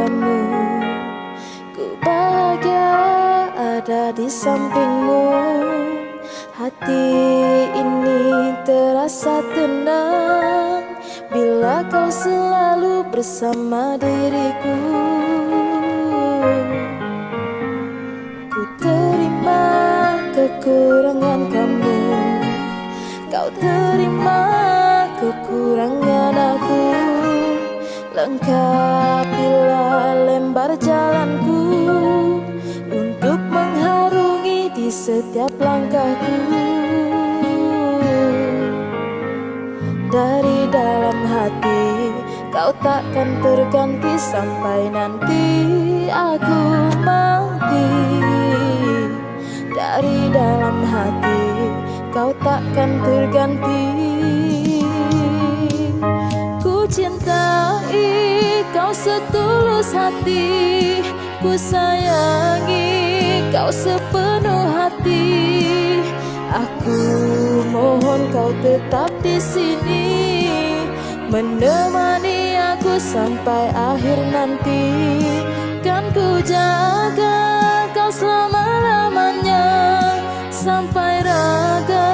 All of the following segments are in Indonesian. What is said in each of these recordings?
kamu. Ku bahagia ada di sampingmu. Hati ini terasa tenang bila kau selalu bersama diriku. Ku terima kekurangan kamu, kau terima kekurangan aku. Lengkapilah lembar jalanku untuk mengharungi di setiap langkahku. Dari dalam hati kau takkan terganti sampai nanti aku mati. Dari dalam hati kau takkan terganti. Ku cintai kau setulus hati, ku sayangi kau sepenuh hati. Aku mohon kau tetap di sini, menemani aku sampai akhir nanti. Kan ku jaga kau selama-lamanya, sampai raga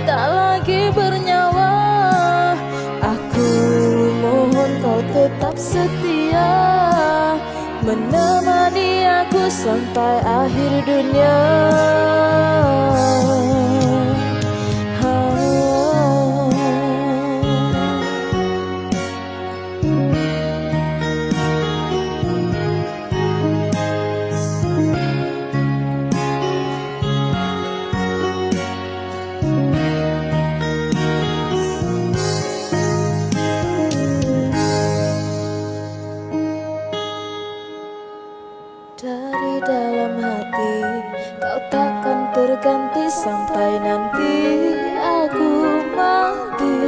tak lagi bernyawa. Aku mohon kau tetap setia, menemani aku sampai akhir dunia. Dari dalam hati kau takkan terganti sampai nanti aku mati.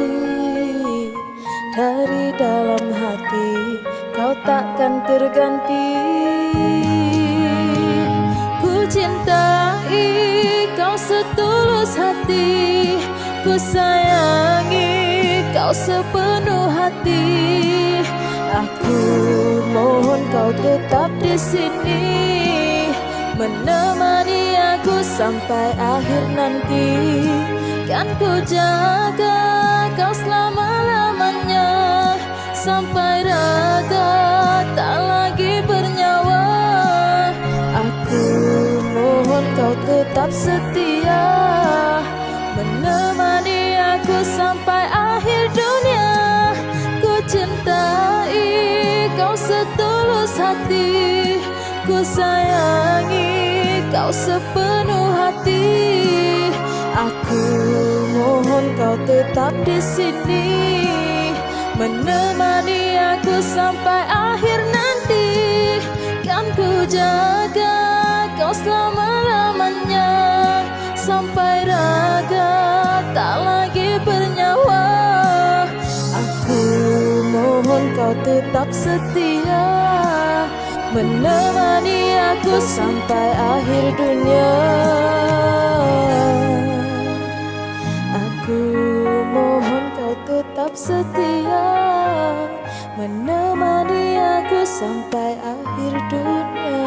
Dari dalam hati kau takkan terganti. Ku cintai kau setulus hati, ku sayangi kau sepenuh hati. Aku mohon kau tetap di sini, menemani aku sampai akhir nanti. Kan ku jaga kau selama-lamanya, sampai raga tak lagi bernyawa. Aku mohon kau tetap setia, menemani aku sampai akhir dunia. Ku cintai kau setulus hati, ku sayangi kau sepenuh hati. Aku mohon kau tetap di sini, menemani aku sampai akhir nanti. Kan ku jaga kau selama-lamanya, sampai raga tak lagi bernyawa. Aku mohon kau tetap setia, menemani aku sampai akhir dunia. Aku mohon kau tetap setia, menemani aku sampai akhir dunia.